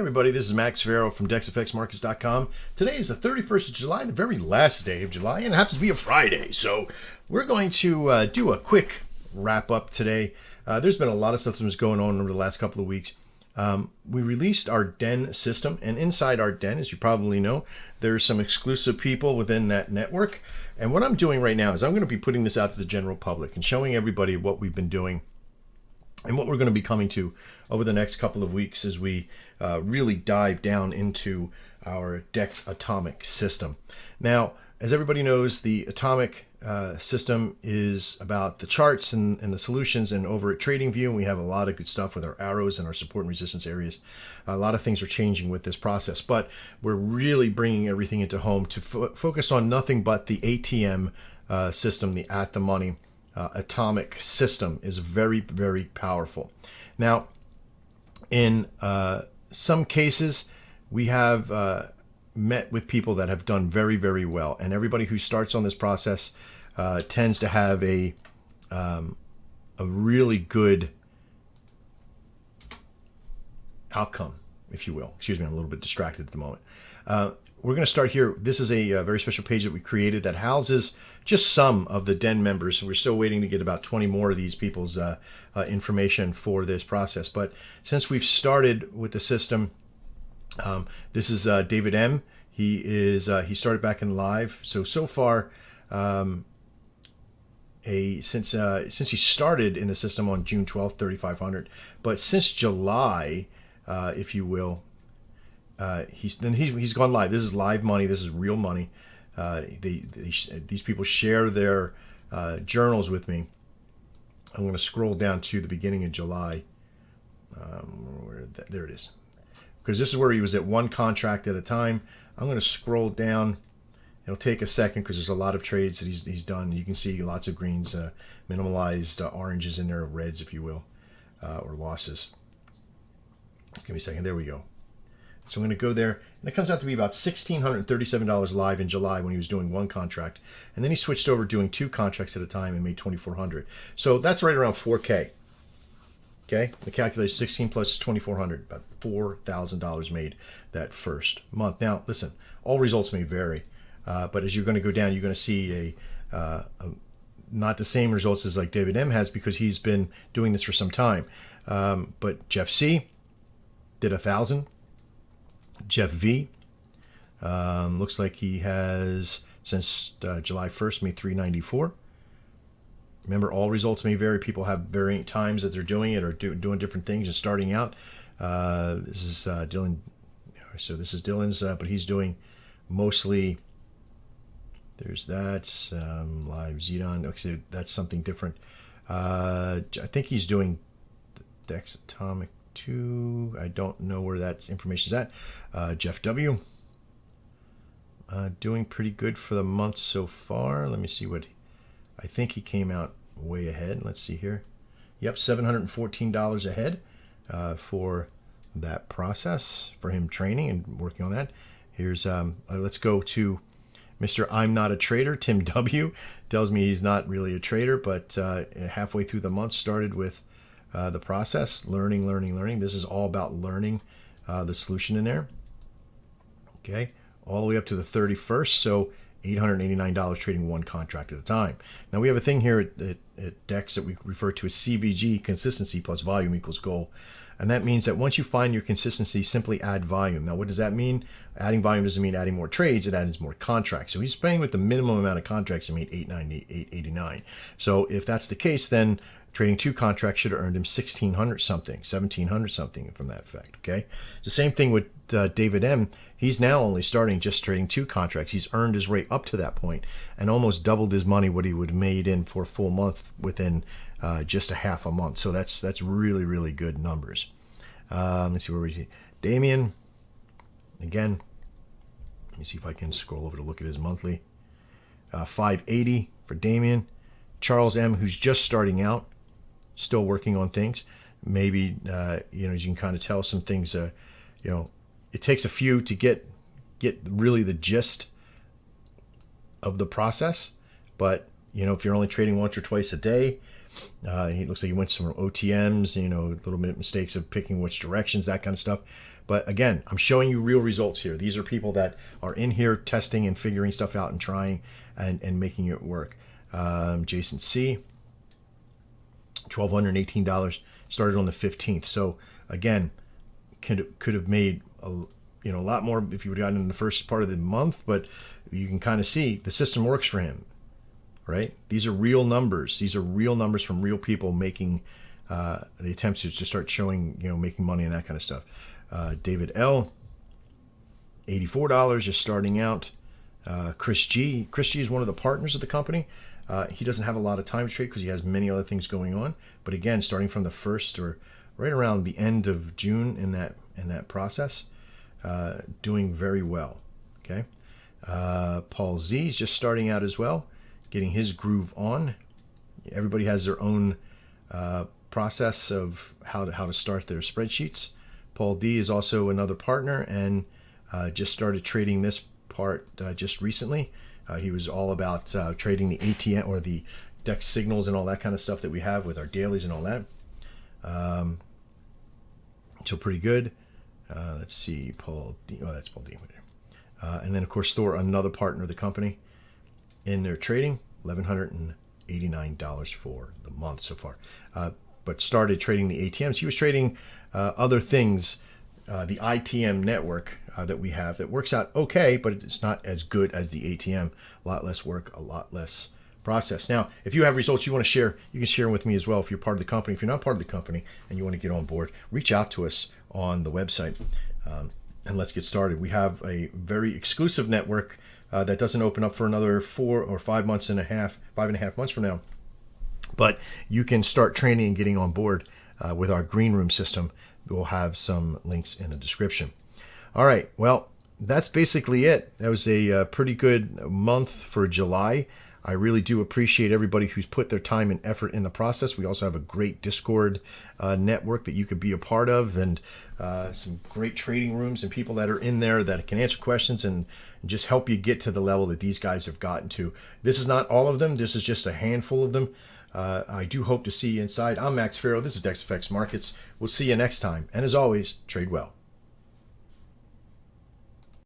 everybody, this is Max Farrow from DexFXMarkets.com. Today is the 31st of July, the very last day of July, and it happens to be a Friday. So we're going to do a quick wrap up today. There's been a lot of stuff that was going on over the last couple of weeks. We released our Den system, and inside our Den, as you probably know, there's some exclusive people within that network. And what I'm doing right now is I'm going to be putting this out to the general public and showing everybody what we've been doing and what we're going to be coming to over the next couple of weeks as we really dive down into our Dex Atomic system. Now, as everybody knows, the Atomic system is about the charts and the solutions, and over at TradingView, we have a lot of good stuff with our arrows and our support and resistance areas. A lot of things are changing with this process, but we're really bringing everything into home to focus on nothing but the ATM system, the at the money Atomic system is very, very powerful. Now, in some cases, we have met with people that have done very, very well, and everybody who starts on this process tends to have a really good outcome, if you will. Excuse me, I'm a little bit distracted at the moment. We're going to start here. This is a very special page that we created that houses just some of the Den members. We're still waiting to get about 20 more of these people's information for this process. But since we've started with the system, this is David M. He started back in live. So far, since he started in the system on June 12th, 3,500. But since July, if you will, he's gone live. This is live money. This is real money. These people share their journals with me. I'm going to scroll down to the beginning of July. There it is. Because this is where he was at one contract at a time. I'm going to scroll down. It'll take a second because there's a lot of trades that he's done. You can see lots of greens, minimalized oranges in there, reds, if you will, or losses. Give me a second. There we go. So I'm going to go there, and it comes out to be about $1,637 live in July when he was doing one contract, and then he switched over doing two contracts at a time and made $2,400. So that's right around $4K. Okay, the calculation 16 plus 2,400, about $4,000 made that first month. Now, listen, all results may vary, but as you're going to go down, you're going to see a not the same results as like David M has because he's been doing this for some time. But Jeff C did 1,000. Jeff V looks like he has since July 1st made $394. Remember, all results may vary. People have varying times that they're doing it or doing different things and starting out. This is Dylan. So this is Dylan's, but he's doing mostly. There's that live Xedan. Okay, that's something different. I think he's doing Dex Atomic 2. I don't know where that information is at. Jeff W. Doing pretty good for the month so far. Let me see what. I think he came out way ahead. Let's see here. Yep, $714 ahead for that process, for him training and working on that. Here's, let's go to Mr. I'm Not a Trader. Tim W. tells me he's not really a trader, but halfway through the month started with the process, learning. This is all about learning the solution in there. Okay, all the way up to the 31st. So $889 trading one contract at a time. Now we have a thing here at Dex that we refer to as CVG, consistency plus volume equals goal. And that means that once you find your consistency, simply add volume. Now what does that mean? Adding volume doesn't mean adding more trades, it adds more contracts. So he's playing with the minimum amount of contracts and made $889. So if that's the case, then trading two contracts should have earned him 1,600 something, 1,700 something from that effect. Okay, the same thing with David M. He's now only starting just trading two contracts. He's earned his rate up to that point and almost doubled his money what he would have made in for a full month within just a half a month. So that's really, really good numbers. Let's see where we see Damien again. Let me see if I can scroll over to look at his monthly. 580 for Damien. Charles M, who's just starting out, still working on things. Maybe as you can kind of tell some things. It takes a few to get really the gist of the process. But if you're only trading once or twice a day, he looks like he went some OTMs. Little bit mistakes of picking which directions, that kind of stuff. But again, I'm showing you real results here. These are people that are in here testing and figuring stuff out and trying and making it work. Jason C, $1,218, started on the 15th. So again, could have made a lot more if you would have gotten in the first part of the month, but you can kind of see the system works for him, right? These are real numbers. These are real numbers from real people making the attempts to start showing, making money and that kind of stuff. David L, $84, just starting out. Chris G is one of the partners of the company. He doesn't have a lot of time to trade because he has many other things going on. But again, starting from the 1st or right around the end of June in that process, doing very well. Okay. Paul Z is just starting out as well, getting his groove on. Everybody has their own process of how to start their spreadsheets. Paul D is also another partner and just started trading this part just recently. He was all about trading the ATM or the Dex signals and all that kind of stuff that we have with our dailies and all that. So pretty good. Let's see, Paul D. Oh, that's Paul D. And then, of course, Thor, another partner of the company in their trading, $1,189 for the month so far. But started trading the ATMs. He was trading other things, the ITM network that we have that works out okay, but it's not as good as the ATM. A lot less work, a lot less process. Now, if you have results you want to share, you can share them with me as well if you're part of the company. If you're not part of the company and you want to get on board, reach out to us on the website and let's get started. We have a very exclusive network that doesn't open up for another 4 or 5 months and a half, 5.5 months from now. But you can start training and getting on board with our green room system. We'll have some links in the description. All right, well, that's basically it. That was a pretty good month for July. I really do appreciate everybody who's put their time and effort in the process. We also have a great Discord network that you could be a part of, and some great trading rooms and people that are in there that can answer questions and just help you get to the level that these guys have gotten to. This is not all of them. This is just a handful of them. I do hope to see you inside. I'm Max Farrow. This is Dex Markets. We'll see you next time. And as always, trade well.